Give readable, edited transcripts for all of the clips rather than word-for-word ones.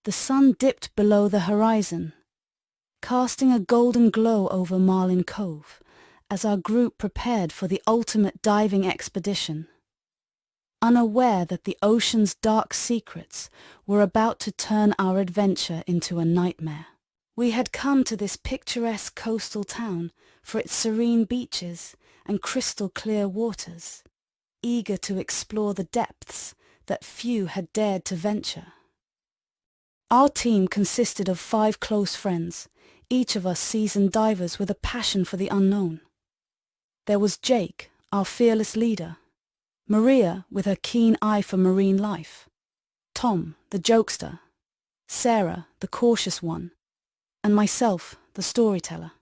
The sun dipped below the horizon, casting a golden glow over Marlin Cove as our group prepared for the ultimate diving expedition, unaware that the ocean's dark secrets were about to turn our adventure into a nightmare. We had come to this picturesque coastal town for its serene beaches and crystal clear waters, eager to explore the depths that few had dared to venture. Our team consisted of 5 close friends, each of us seasoned divers with a passion for the unknown. There was Jake, our fearless leader, Maria with her keen eye for marine life, Tom, the jokester, Sarah, the cautious one, and myself, the storyteller.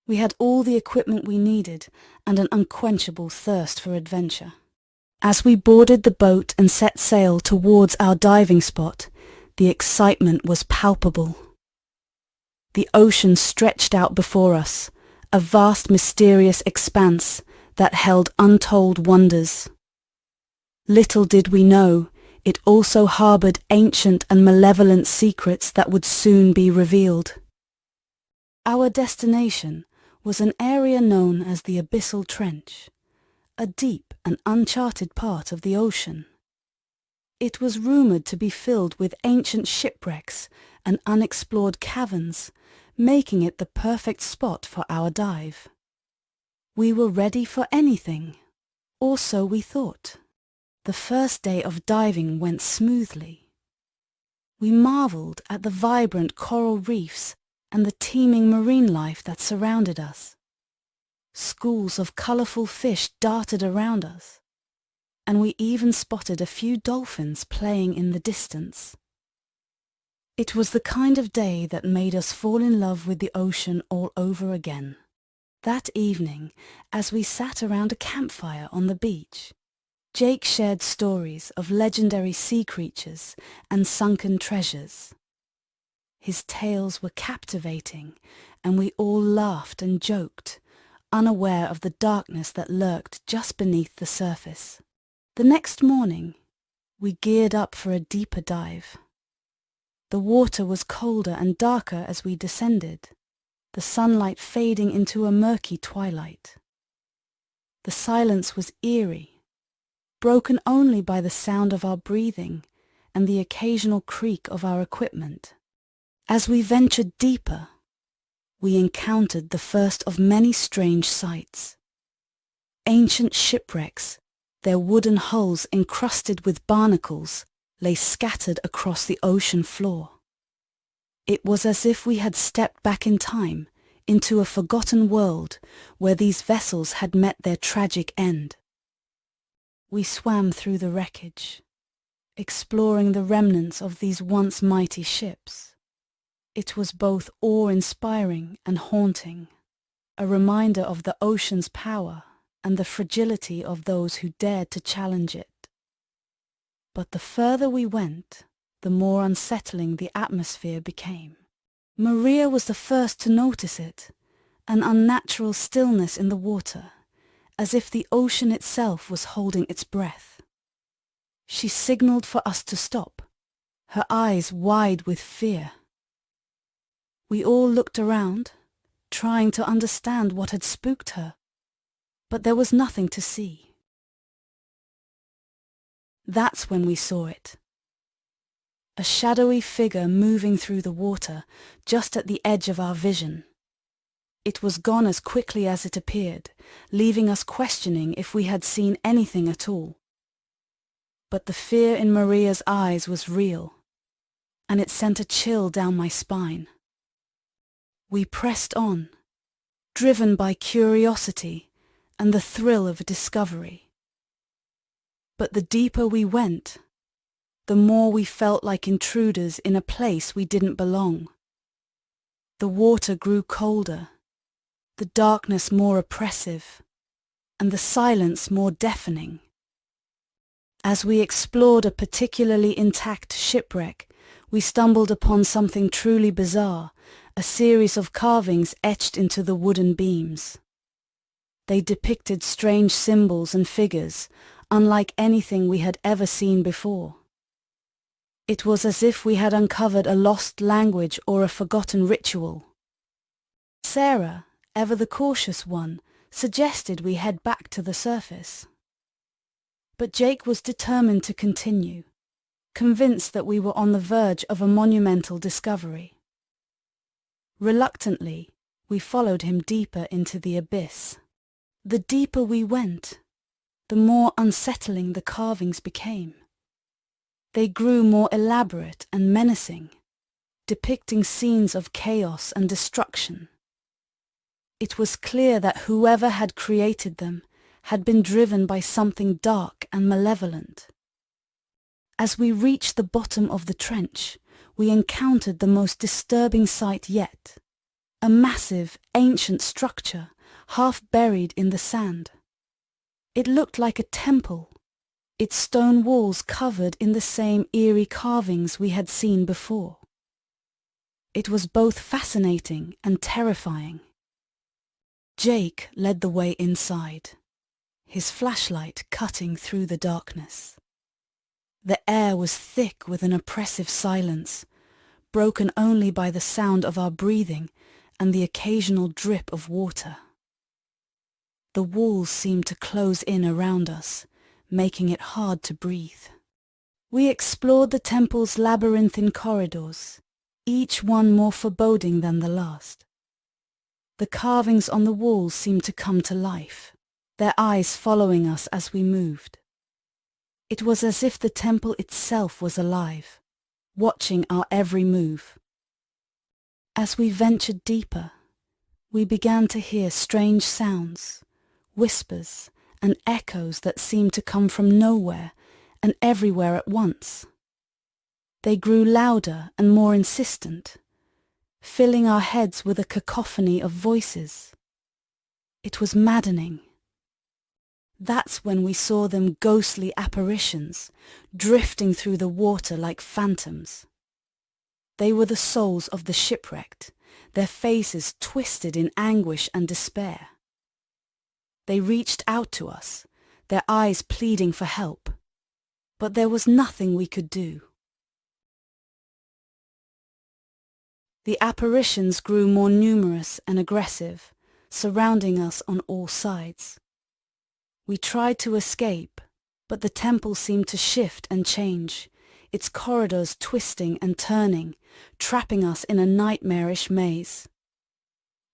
We had all the equipment we needed and an unquenchable thirst for adventure. As we boarded the boat and set sail towards our diving spot, the excitement was palpable. The ocean stretched out before us, a vast mysterious expanse that held untold wonders. Little did we know, it also harbored ancient and malevolent secrets that would soon be revealed. Our destination was an area known as the Abyssal Trench, a deep and uncharted part of the ocean. It was rumoured to be filled with ancient shipwrecks and unexplored caverns, making it the perfect spot for our dive. We were ready for anything, or so we thought. The first day of diving went smoothly. We marvelled at the vibrant coral reefs and the teeming marine life that surrounded us. Schools of colourful fish darted around us, and we even spotted a few dolphins playing in the distance. It was the kind of day that made us fall in love with the ocean all over again. That evening, as we sat around a campfire on the beach, Jake shared stories of legendary sea creatures and sunken treasures. His tales were captivating, and we all laughed and joked, unaware of the darkness that lurked just beneath the surface. The next morning, we geared up for a deeper dive. The water was colder and darker as we descended, the sunlight fading into a murky twilight. The silence was eerie, broken only by the sound of our breathing and the occasional creak of our equipment. As we ventured deeper, we encountered the first of many strange sights. Ancient shipwrecks, their wooden hulls encrusted with barnacles, lay scattered across the ocean floor. It was as if we had stepped back in time into a forgotten world where these vessels had met their tragic end. We swam through the wreckage, exploring the remnants of these once mighty ships. It was both awe-inspiring and haunting, a reminder of the ocean's power and the fragility of those who dared to challenge it. But the further we went, the more unsettling the atmosphere became. Maria was the first to notice it, an unnatural stillness in the water, as if the ocean itself was holding its breath. She signaled for us to stop, her eyes wide with fear. We all looked around, trying to understand what had spooked her, but there was nothing to see. That's when we saw it. A shadowy figure moving through the water, just at the edge of our vision. It was gone as quickly as it appeared, leaving us questioning if we had seen anything at all. But the fear in Maria's eyes was real, and it sent a chill down my spine. We pressed on, driven by curiosity and the thrill of discovery. But the deeper we went, the more we felt like intruders in a place we didn't belong. The water grew colder, the darkness more oppressive, and the silence more deafening. As we explored a particularly intact shipwreck, we stumbled upon something truly bizarre, a series of carvings etched into the wooden beams. They depicted strange symbols and figures, unlike anything we had ever seen before. It was as if we had uncovered a lost language or a forgotten ritual. Sarah, ever the cautious one, suggested we head back to the surface. But Jake was determined to continue, convinced that we were on the verge of a monumental discovery. Reluctantly, we followed him deeper into the abyss. The deeper we went, the more unsettling the carvings became. They grew more elaborate and menacing, depicting scenes of chaos and destruction. It was clear that whoever had created them had been driven by something dark and malevolent. As we reached the bottom of the trench, we encountered the most disturbing sight yet. A massive, ancient structure, half buried in the sand. It looked like a temple, its stone walls covered in the same eerie carvings we had seen before. It was both fascinating and terrifying. Jake led the way inside, his flashlight cutting through the darkness. The air was thick with an oppressive silence, broken only by the sound of our breathing and the occasional drip of water. The walls seemed to close in around us, making it hard to breathe. We explored the temple's labyrinthine corridors, each one more foreboding than the last. The carvings on the walls seemed to come to life, their eyes following us as we moved. It was as if the temple itself was alive, watching our every move. As we ventured deeper, we began to hear strange sounds, whispers, and echoes that seemed to come from nowhere and everywhere at once. They grew louder and more insistent, filling our heads with a cacophony of voices. It was maddening. That's when we saw them ghostly apparitions, drifting through the water like phantoms. They were the souls of the shipwrecked, their faces twisted in anguish and despair. They reached out to us, their eyes pleading for help, but there was nothing we could do. The apparitions grew more numerous and aggressive, surrounding us on all sides. We tried to escape, but the temple seemed to shift and change, its corridors twisting and turning, trapping us in a nightmarish maze.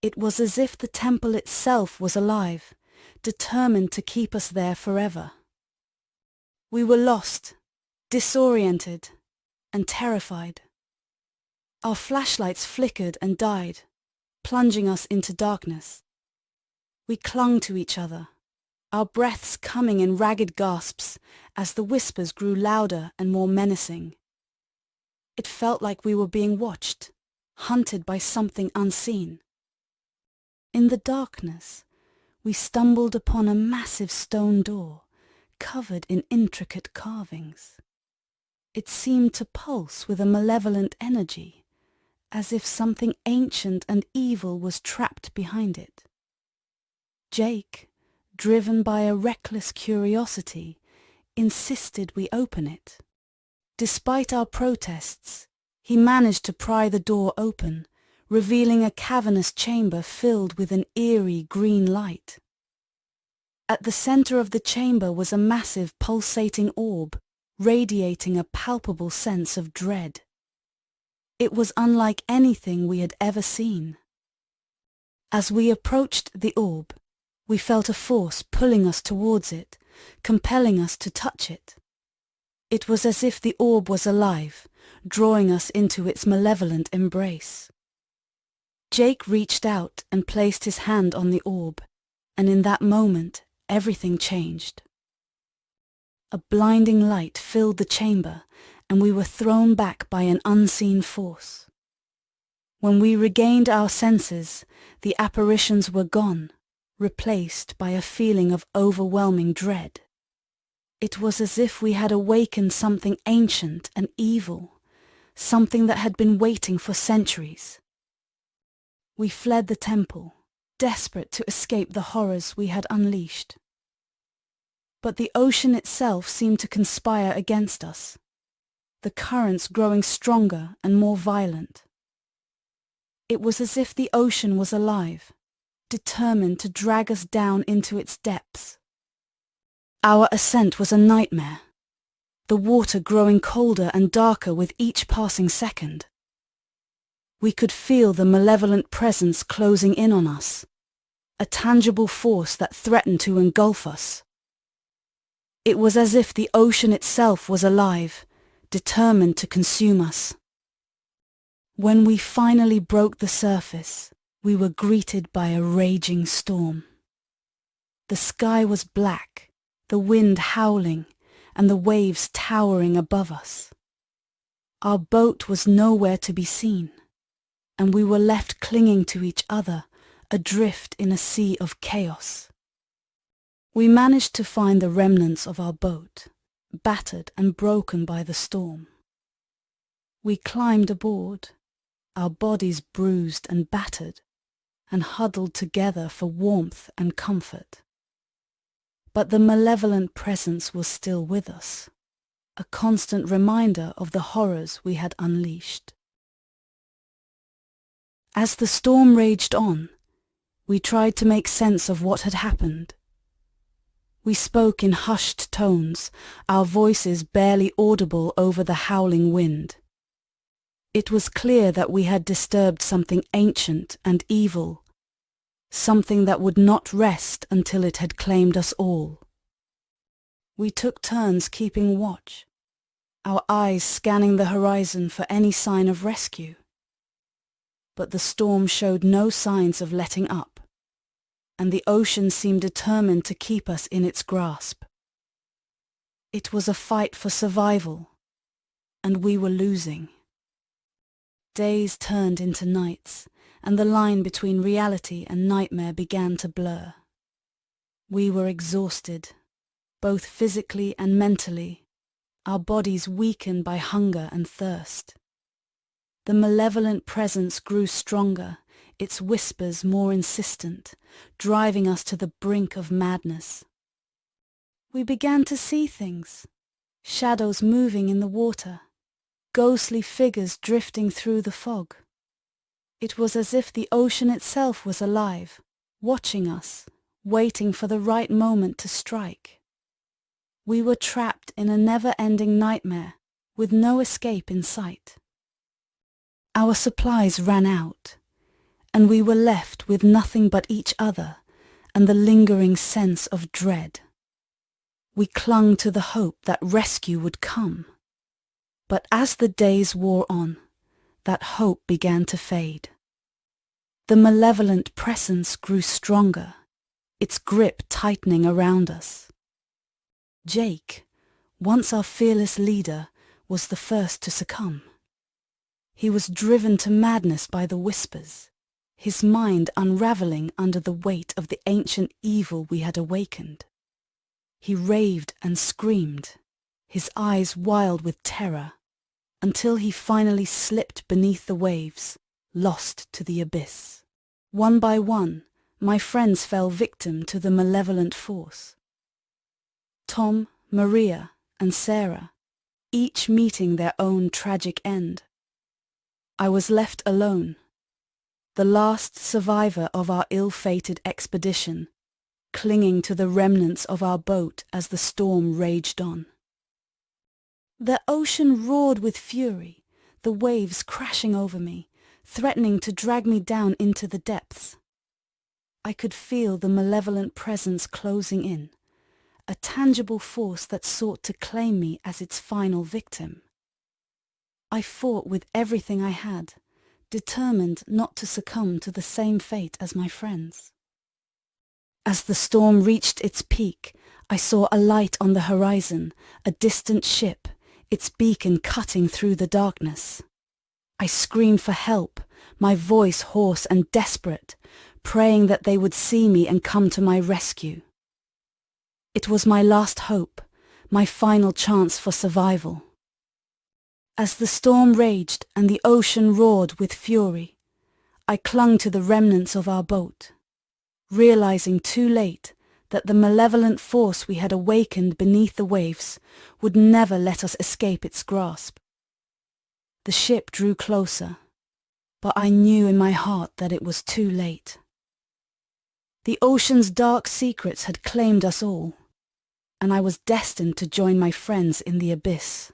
It was as if the temple itself was alive, determined to keep us there forever. We were lost, disoriented, and terrified. Our flashlights flickered and died, plunging us into darkness. We clung to each other, our breaths coming in ragged gasps as the whispers grew louder and more menacing. It felt like we were being watched, hunted by something unseen. In the darkness, we stumbled upon a massive stone door, covered in intricate carvings. It seemed to pulse with a malevolent energy, as if something ancient and evil was trapped behind it. Jake, driven by a reckless curiosity, insisted we open it. Despite our protests, he managed to pry the door open, revealing a cavernous chamber filled with an eerie green light. At the center of the chamber was a massive pulsating orb, radiating a palpable sense of dread. It was unlike anything we had ever seen. As we approached the orb, we felt a force pulling us towards it, compelling us to touch it. It was as if the orb was alive, drawing us into its malevolent embrace. Jake reached out and placed his hand on the orb, and in that moment, everything changed. A blinding light filled the chamber, and we were thrown back by an unseen force. When we regained our senses, the apparitions were gone, replaced by a feeling of overwhelming dread. It was as if we had awakened something ancient and evil, something that had been waiting for centuries. We fled the temple, desperate to escape the horrors we had unleashed. But the ocean itself seemed to conspire against us. the currents growing stronger and more violent. It was as if the ocean was alive, determined to drag us down into its depths. Our ascent was a nightmare, the water growing colder and darker with each passing second. We could feel the malevolent presence closing in on us, a tangible force that threatened to engulf us. It was as if the ocean itself was alive, determined to consume us. When we finally broke the surface, we were greeted by a raging storm. The sky was black, the wind howling, and the waves towering above us. Our boat was nowhere to be seen, and we were left clinging to each other, adrift in a sea of chaos. We managed to find the remnants of our boat, battered and broken by the storm. We climbed aboard, our bodies bruised and battered, and huddled together for warmth and comfort. But the malevolent presence was still with us, a constant reminder of the horrors we had unleashed. As the storm raged on, we tried to make sense of what had happened. We spoke in hushed tones, our voices barely audible over the howling wind. It was clear that we had disturbed something ancient and evil, something that would not rest until it had claimed us all. We took turns keeping watch, our eyes scanning the horizon for any sign of rescue. But the storm showed no signs of letting up, and the ocean seemed determined to keep us in its grasp. It was a fight for survival, and we were losing. Days turned into nights, and the line between reality and nightmare began to blur. We were exhausted, both physically and mentally, our bodies weakened by hunger and thirst. The malevolent presence grew stronger, its whispers more insistent, driving us to the brink of madness. We began to see things, shadows moving in the water, ghostly figures drifting through the fog. It was as if the ocean itself was alive, watching us, waiting for the right moment to strike. We were trapped in a never-ending nightmare, with no escape in sight. Our supplies ran out, and we were left with nothing but each other and the lingering sense of dread. We clung to the hope that rescue would come. But as the days wore on, that hope began to fade. The malevolent presence grew stronger, its grip tightening around us. Jake, once our fearless leader, was the first to succumb. He was driven to madness by the whispers, his mind unraveling under the weight of the ancient evil we had awakened. He raved and screamed, his eyes wild with terror, until he finally slipped beneath the waves, lost to the abyss. One by one, my friends fell victim to the malevolent force. Tom, Maria, and Sarah, each meeting their own tragic end. I was left alone, the last survivor of our ill-fated expedition, clinging to the remnants of our boat as the storm raged on. The ocean roared with fury, the waves crashing over me, threatening to drag me down into the depths. I could feel the malevolent presence closing in, a tangible force that sought to claim me as its final victim. I fought with everything I had, determined not to succumb to the same fate as my friends. As the storm reached its peak, I saw a light on the horizon, a distant ship, its beacon cutting through the darkness. I screamed for help, my voice hoarse and desperate, praying that they would see me and come to my rescue. It was my last hope, my final chance for survival. As the storm raged and the ocean roared with fury, I clung to the remnants of our boat, realizing too late that the malevolent force we had awakened beneath the waves would never let us escape its grasp. The ship drew closer, but I knew in my heart that it was too late. The ocean's dark secrets had claimed us all, and I was destined to join my friends in the abyss.